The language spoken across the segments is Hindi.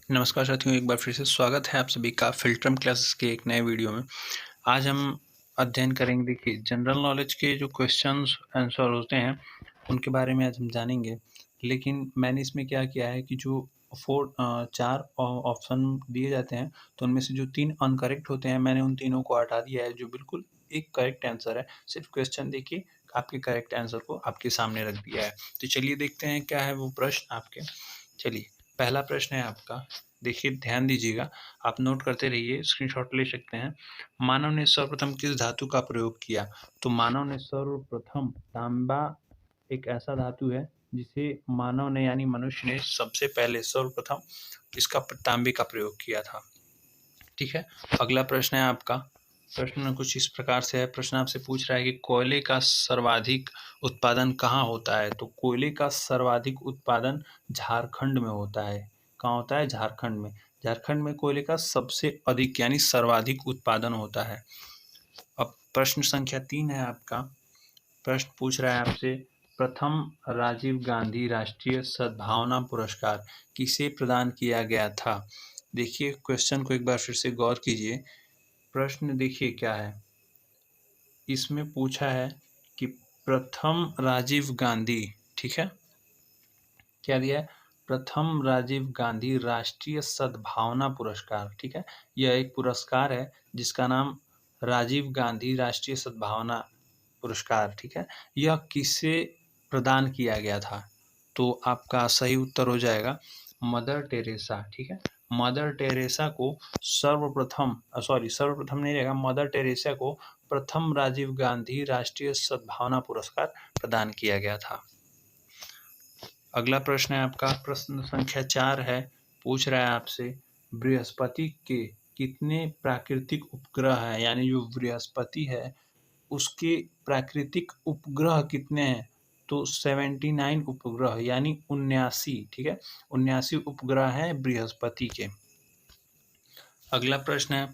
नमस्कार साथियों, एक बार फिर से स्वागत है आप सभी का फिल्ट्रम क्लासेस के एक नए वीडियो में। आज हम अध्ययन करेंगे, देखिए जनरल नॉलेज के जो क्वेश्चंस आंसर होते हैं उनके बारे में आज हम जानेंगे। लेकिन मैंने इसमें क्या किया है कि जो चार ऑप्शन दिए जाते हैं तो उनमें से जो 3 अनकरेक्ट होते हैं मैंने उन तीनों को हटा दिया है। जो बिल्कुल एक करेक्ट आंसर है, सिर्फ क्वेश्चन देखिए आपके करेक्ट आंसर को आपके सामने रख दिया है। तो चलिए देखते हैं क्या है वो प्रश्न आपके। चलिए, पहला प्रश्न है आपका, देखिए ध्यान दीजिएगा, आप नोट करते रहिए, स्क्रीनशॉट ले सकते हैं। मानव ने सर्वप्रथम किस धातु का प्रयोग किया? तो मानव ने सर्वप्रथम तांबा एक ऐसा धातु है जिसे मानव ने यानी मनुष्य ने सबसे पहले सर्वप्रथम इसका तांबे का प्रयोग किया था। ठीक है, अगला प्रश्न है आपका। प्रश्न कुछ इस प्रकार से है, प्रश्न आपसे पूछ रहा है कि कोयले का सर्वाधिक उत्पादन कहाँ होता है? तो कोयले का सर्वाधिक उत्पादन झारखंड में होता है। कहाँ होता है? झारखंड में। झारखंड में कोयले का सबसे अधिक यानी सर्वाधिक उत्पादन होता है। अब प्रश्न संख्या 3 है आपका। प्रश्न पूछ रहा है आपसे, प्रथम राजीव गांधी राष्ट्रीय सद्भावना पुरस्कार किसे प्रदान किया गया था? देखिए क्वेश्चन को एक बार फिर से गौर कीजिए। प्रश्न देखिए क्या है, इसमें पूछा है कि प्रथम राजीव गांधी, ठीक है, क्या दिया है? प्रथम राजीव गांधी राष्ट्रीय सद्भावना पुरस्कार। ठीक है, यह एक पुरस्कार है जिसका नाम राजीव गांधी राष्ट्रीय सद्भावना पुरस्कार, ठीक है, यह किसे प्रदान किया गया था? तो आपका सही उत्तर हो जाएगा मदर टेरेसा। ठीक है, मदर टेरेसा को सर्वप्रथम नहीं रहेगा, मदर टेरेसा को प्रथम राजीव गांधी राष्ट्रीय सद्भावना पुरस्कार प्रदान किया गया था। अगला प्रश्न है आपका, प्रश्न संख्या 4 है। पूछ रहा है आपसे, बृहस्पति के कितने प्राकृतिक उपग्रह हैं? यानी जो बृहस्पति है उसके प्राकृतिक उपग्रह कितने हैं? तो 79 उपग्रह यानी 79। ठीक है, 79 उपग्रह हैं बृहस्पति के। अगला प्रश्न है,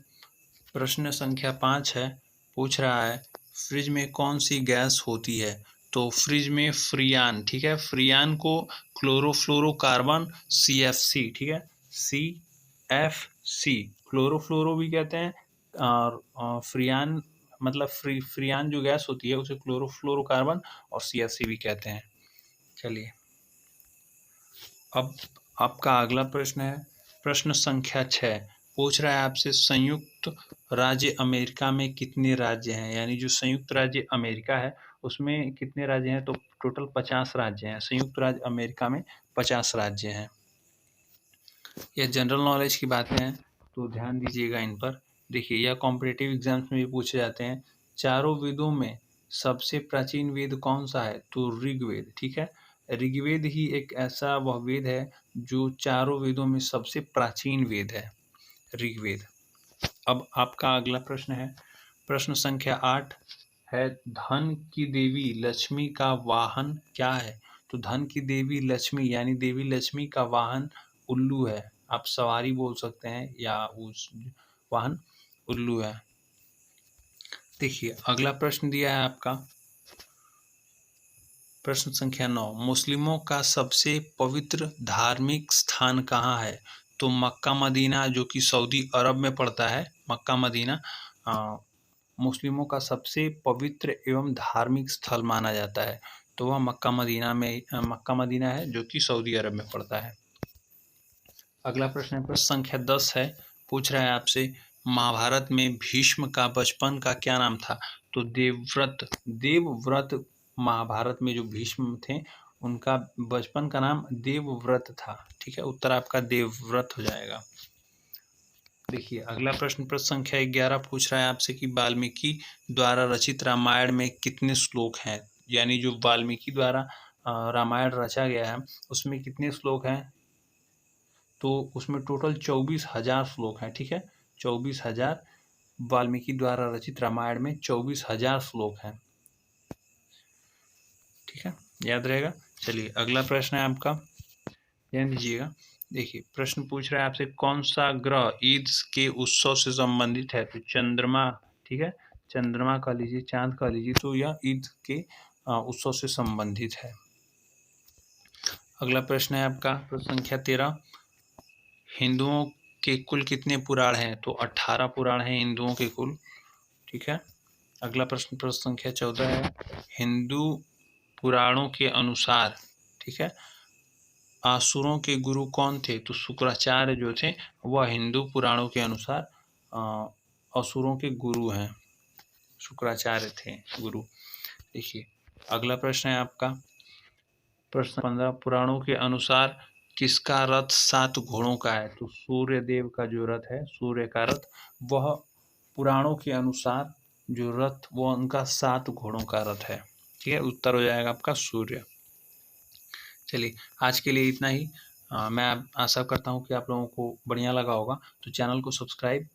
प्रश्न संख्या 5 है। पूछ रहा है, फ्रिज में कौन सी गैस होती है? तो फ्रिज में फ्रियान, ठीक है, फ्रियान को क्लोरोफ्लोरोकार्बन CFC, ठीक है, CFC क्लोरोफ्लोरो भी कहते हैं, और फ्रियान मतलब फ्रियान जो गैस होती है उसे क्लोरोफ्लोरोकार्बन और CFC भी कहते हैं। चलिए, अब आपका अगला प्रश्न है, प्रश्न संख्या 6। पूछ रहा है आपसे, संयुक्त राज्य अमेरिका में कितने राज्य हैं? यानी जो संयुक्त राज्य अमेरिका है उसमें कितने राज्य हैं? तो टोटल 50 राज्य हैं। संयुक्त राज्य अमेरिका में 50 राज्य हैं। यह जनरल नॉलेज की बातें हैं तो ध्यान दीजिएगा इन पर। देखिए, यह कॉम्पिटिटिव एग्जाम्स में भी पूछे जाते हैं। चारों वेदों में सबसे प्राचीन वेद कौन सा है? तो ऋग्वेद। ठीक है, ऋग्वेद ही एक ऐसा वह वेद है जो चारों वेदों में सबसे प्राचीन वेद है, ऋग्वेद। अब आपका अगला प्रश्न है, प्रश्न संख्या 8 है, धन की देवी लक्ष्मी का वाहन क्या है? तो धन की देवी लक्ष्मी यानी देवी लक्ष्मी का वाहन उल्लू है। आप सवारी बोल सकते हैं या उस वाहन उल्लू है। देखिए, अगला प्रश्न दिया है आपका, प्रश्न संख्या 9, मुस्लिमों का सबसे पवित्र धार्मिक स्थान कहाँ है? तो मक्का मदीना, जो कि सऊदी अरब में पड़ता है। मक्का मदीना मुस्लिमों का सबसे पवित्र एवं धार्मिक स्थल माना जाता है, तो वह मक्का मदीना है जो कि सऊदी अरब में पड़ता है। अगला प्रश्न है, प्रश्न संख्या 10 है। पूछ रहा है आपसे, महाभारत में भीष्म का बचपन का क्या नाम था? तो देवव्रत महाभारत में जो भीष्म थे उनका बचपन का नाम देवव्रत था। ठीक है, उत्तर आपका देवव्रत हो जाएगा। देखिए, अगला प्रश्न प्रश्न संख्या 11 पूछ रहा है आपसे कि वाल्मीकि द्वारा रचित रामायण में कितने श्लोक हैं? यानी जो वाल्मीकि द्वारा रामायण रचा गया है उसमें कितने श्लोक हैं? तो उसमें टोटल 24,000 श्लोक हैं। ठीक है, 24,000, वाल्मीकि द्वारा रचित रामायण में 24,000 श्लोक हैं। ठीक है, याद रहेगा। चलिए, अगला प्रश्न है आपका, ध्यान दीजिएगा। देखिए, प्रश्न पूछ रहा है आपसे, कौन सा ग्रह ईद के उत्सव से संबंधित है? तो चंद्रमा। ठीक है, चंद्रमा कह लीजिए, चांद कह लीजिए, तो यह ईद के उत्सव से संबंधित है। अगला प्रश्न है आपका, प्रश्न संख्या 13, हिंदुओं के कुल कितने पुराण हैं? तो 18 पुराण हैं हिंदुओं के कुल। ठीक है। अगला प्रश्न संख्या 14 है, हिंदू पुराणों के अनुसार, ठीक है, असुरों के गुरु कौन थे? तो शुक्राचार्य जो थे वह हिंदू पुराणों के अनुसार असुरों के गुरु हैं, शुक्राचार्य थे गुरु। देखिए अगला प्रश्न है आपका प्रश्न 15, पुराणों के अनुसार किसका रथ 7 घोड़ों का है? तो सूर्य देव का जो रथ है, सूर्य का रथ, वह पुराणों के अनुसार जो रथ वो उनका 7 घोड़ों का रथ है। ठीक है, उत्तर हो जाएगा आपका सूर्य। चलिए आज के लिए इतना ही। मैं आशा करता हूँ कि आप लोगों को बढ़िया लगा होगा, तो चैनल को सब्सक्राइब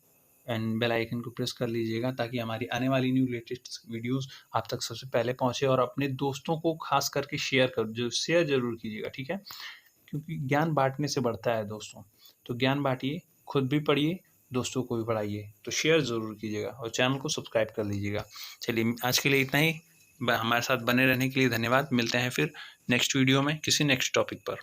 एंड बेल आइकन को प्रेस कर लीजिएगा ताकि हमारी आने वाली न्यू लेटेस्ट वीडियोस आप तक सबसे पहले पहुंचे, और अपने दोस्तों को खास करके शेयर जरूर कीजिएगा। ठीक है, क्योंकि ज्ञान बांटने से बढ़ता है दोस्तों, तो ज्ञान बांटिए, खुद भी पढ़िए, दोस्तों को भी पढ़ाइए, तो शेयर ज़रूर कीजिएगा और चैनल को सब्सक्राइब कर लीजिएगा। चलिए आज के लिए इतना ही। हमारे साथ बने रहने के लिए धन्यवाद। मिलते हैं फिर नेक्स्ट वीडियो में किसी नेक्स्ट टॉपिक पर।